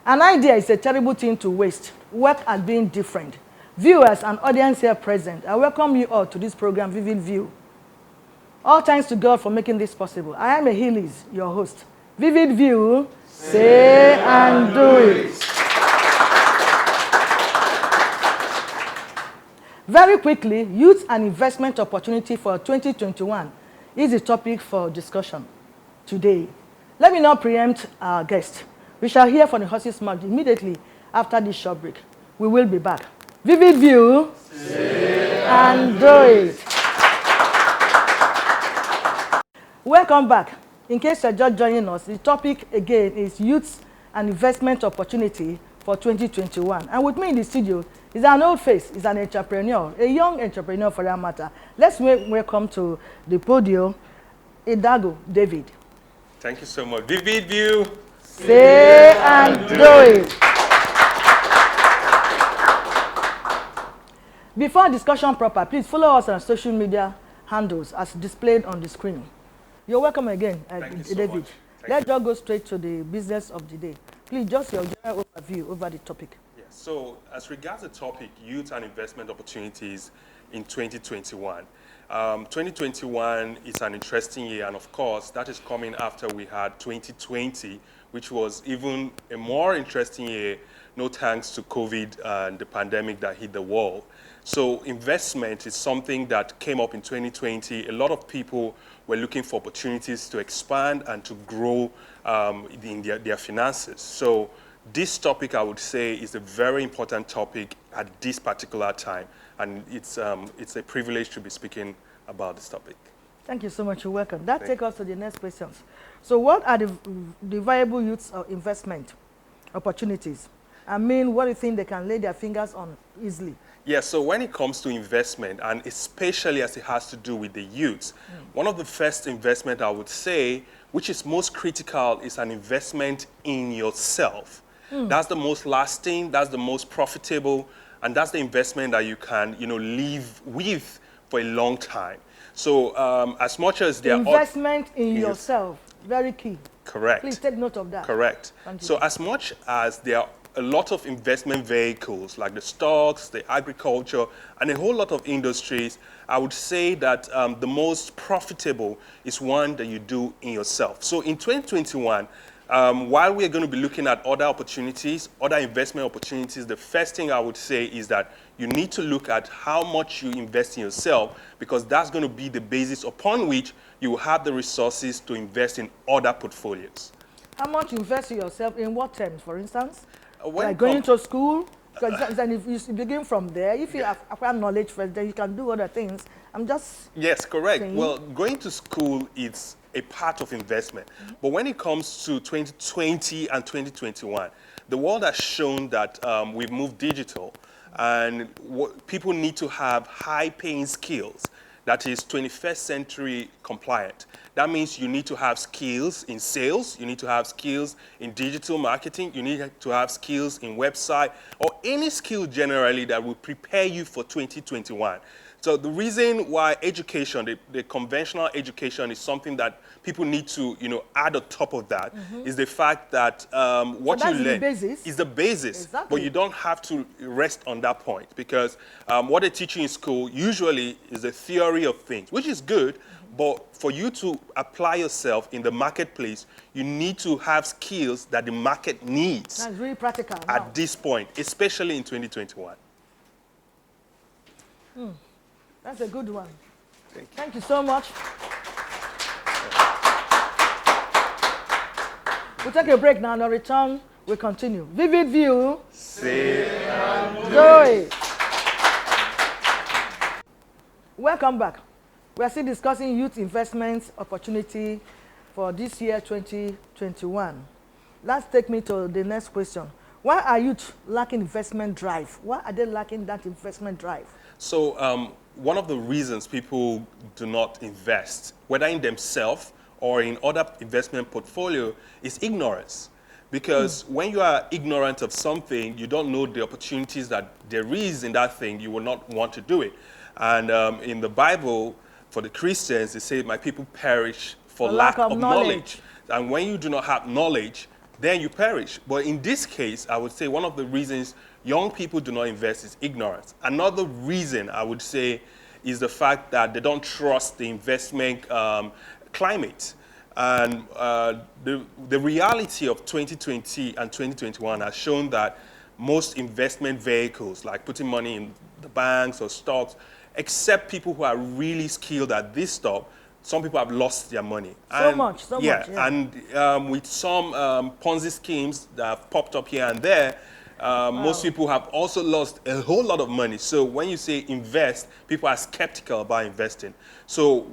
An idea is a terrible thing to waste. Work at being different. Viewers and audience here present, I welcome you all to this program, Vivid View. All thanks to God for making this possible. I am Achilles, your host. Vivid View, say and do it. Very quickly, youth and investment opportunity for 2021 is the topic for discussion today. Let me not preempt our guest. We shall hear from the horse's mouth immediately after this short break. We will be back. Vivid View, say and do it. Welcome back. In case you're just joining us, the topic again is youth and investment opportunity for 2021. And with me in the studio is an old face, is an entrepreneur, a young entrepreneur for that matter. Let's welcome to the podium, Idago David. Thank you so much. Vivid View, say and do it. Before discussion proper, please follow us on social media handles as displayed on the screen. You're welcome again, David. Let's just go straight to the business of the day. Please, just your general overview over the topic. Yes. So, as regards the topic, youth and investment opportunities in 2021. 2021 is an interesting year, and of course, that is coming after we had 2020, which was even a more interesting year, no thanks to COVID and the pandemic that hit the world. So investment is something that came up in 2020. A lot of people were looking for opportunities to expand and to grow in their finances. So this topic, I would say, is a very important topic at this particular time. And it's a privilege to be speaking about this topic. Thank you so much. You're welcome. That takes us to the next questions. So what are the viable youth investment opportunities? I mean, what do you think they can lay their fingers on easily? Yeah, so when it comes to investment, and especially as it has to do with the youth, one of the first investment I would say, which is most critical, is an investment in yourself. That's the most lasting, that's the most profitable, and that's the investment that you can, live with for a long time. So as much as there investment in yourself, very key. Correct. Please take note of that. Correct. So as much as there are a lot of investment vehicles like the stocks, the agriculture, and a whole lot of industries, I would say that the most profitable is one that you do in yourself. So in 2021, while we're going to be looking at other opportunities, other investment opportunities, the first thing I would say is that you need to look at how much you invest in yourself, because that's going to be the basis upon which you will have the resources to invest in other portfolios. How much you invest in yourself, in what terms, for instance? Like going to school? Because then if you begin from there, if you acquire knowledge first, then you can do other things. I'm just Yes, correct. saying. Well, going to school is a part of investment. But when it comes to 2020 and 2021, the world has shown that we've moved digital, and people need to have high-paying skills that is 21st century compliant. That means you need to have skills in sales, you need to have skills in digital marketing, you need to have skills in website, or any skill generally that will prepare you for 2021. So the reason why education, the conventional education, is something that people need to, add on top of that is the fact that what you learn is the basis. Exactly. But you don't have to rest on that point, because what they teach you in school usually is a theory of things, which is good. But for you to apply yourself in the marketplace, you need to have skills that the market needs. That's really practical at this point, especially in 2021. That's a good one. Thank you so much. We'll take a break now, and on return, we'll continue. Vivid View. Say and do it. Welcome back. We are still discussing youth investment opportunity for this year, 2021. Let's take me to the next question. Why are youth lacking investment drive? Why are they lacking that investment drive? So one of the reasons people do not invest, whether in themselves or in other investment portfolio, is ignorance. Because when you are ignorant of something, you don't know the opportunities that there is in that thing, you will not want to do it. And in the Bible, for the Christians, they say, my people perish for lack of knowledge. And when you do not have knowledge, then you perish. But in this case, I would say one of the reasons young people do not invest is ignorance. Another reason I would say is the fact that they don't trust the investment climate. And the reality of 2020 and 2021 has shown that most investment vehicles, like putting money in the banks or stocks, except people who are really skilled at this stuff, some people have lost their money. So much. And with some Ponzi schemes that have popped up here and there, most people have also lost a whole lot of money. So when you say invest, people are skeptical about investing. So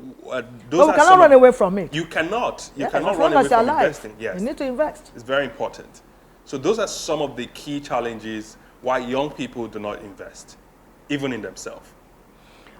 those we cannot run away from it. You cannot. You Yes, cannot as run long away as you're from alive, investing. Yes. you need to invest. It's very important. So those are some of the key challenges why young people do not invest, even in themselves.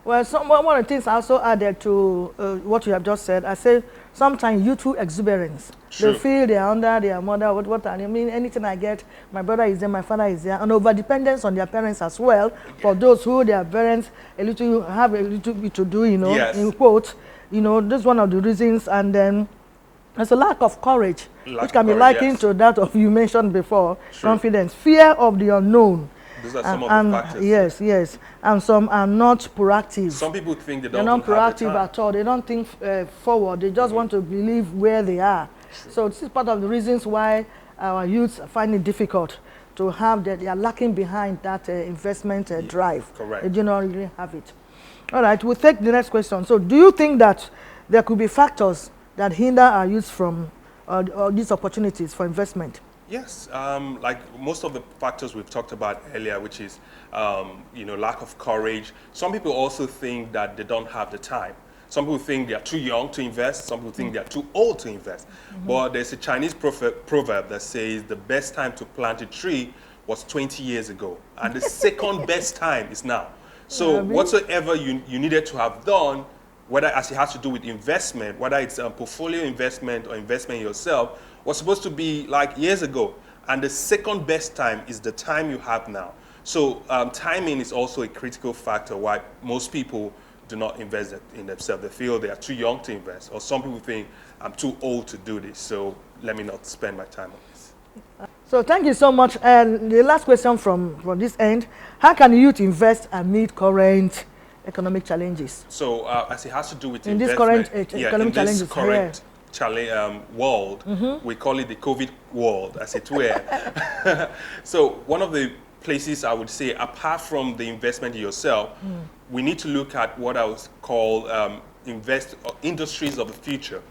Well, one of the things I also added to what you have just said, I say sometimes youthful exuberance. True. They feel they are under their mother, what I mean, anything I get, my brother is there, my father is there, and over-dependence on their parents as well, for those who their parents have a little bit to do, Yes. in quotes, this is one of the reasons, and then there's a lack of courage, which can be likened to that of you mentioned before, True. confidence, fear of the unknown. Those are some of the factors. Yes. And some are not proactive. Some people think They're not have the proactive time. at all. They don't think forward. They just want to believe where they are. So this is part of the reasons why our youths find it difficult to have that. They are lacking behind that investment drive. Correct. They do not really have it. All right, we'll take the next question. So do you think that there could be factors that hinder our youth from these opportunities for investment? Yes, like most of the factors we've talked about earlier, which is, lack of courage. Some people also think that they don't have the time. Some people think they are too young to invest. Some people think they are too old to invest. But there's a Chinese proverb that says the best time to plant a tree was 20 years ago. And the second best time is now. So whatsoever you needed to have done, whether as it has to do with investment, whether it's a portfolio investment or investment in yourself, was supposed to be like years ago. And the second best time is the time you have now. So timing is also a critical factor why most people do not invest in themselves. They feel they are too young to invest, or some people think I'm too old to do this, so let me not spend my time on this. So thank you so much. And the last question from this end, how can the youth invest and meet current economic challenges? So as it has to do with in investment, this current economic challenges, in this current world, we call it the COVID world, as it were. So one of the places I would say, apart from the investment in yourself, we need to look at what I would call industries of the future.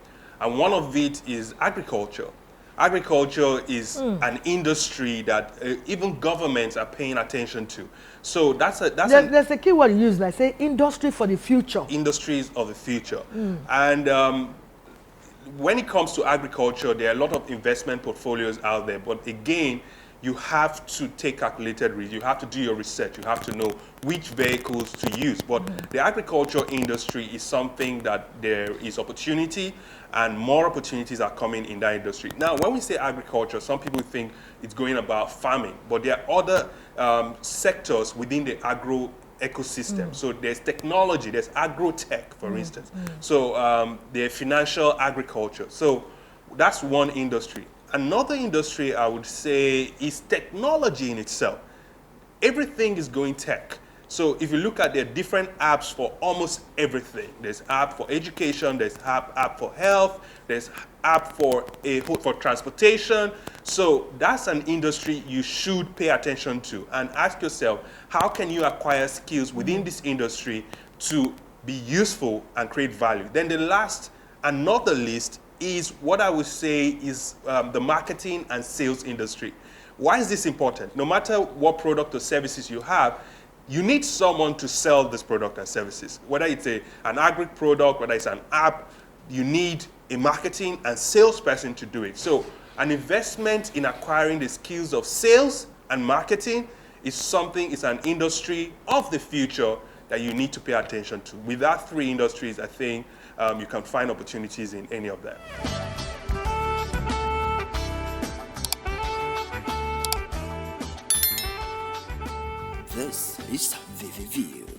And one of it is agriculture. Agriculture is an industry that even governments are paying attention to. So there's a key word you use, like say industry for the future. Industries of the future. And when it comes to agriculture, there are a lot of investment portfolios out there. But again, you have to take calculated risk. You have to do your research. You have to know which vehicles to use. But the agriculture industry is something that there is opportunity, and more opportunities are coming in that industry. Now, when we say agriculture, some people think it's going about farming, but there are other sectors within the agro ecosystem. So there's technology, there's agro-tech, for instance. So there's financial agriculture. So that's one industry. Another industry I would say is technology in itself. Everything is going tech. So if you look at the different apps for almost everything, there's app for education, there's app for health, there's app for transportation. So that's an industry you should pay attention to and ask yourself, how can you acquire skills within this industry to be useful and create value? Then the last and not the least is what I would say is the marketing and sales industry. Why is this important? No matter what product or services you have, you need someone to sell this product and services. Whether it's an agri product, whether it's an app, you need a marketing and salesperson to do it. So an investment in acquiring the skills of sales and marketing is something, it's an industry of the future that you need to pay attention to. With that three industries, I think you can find opportunities in any of them. This is VVView.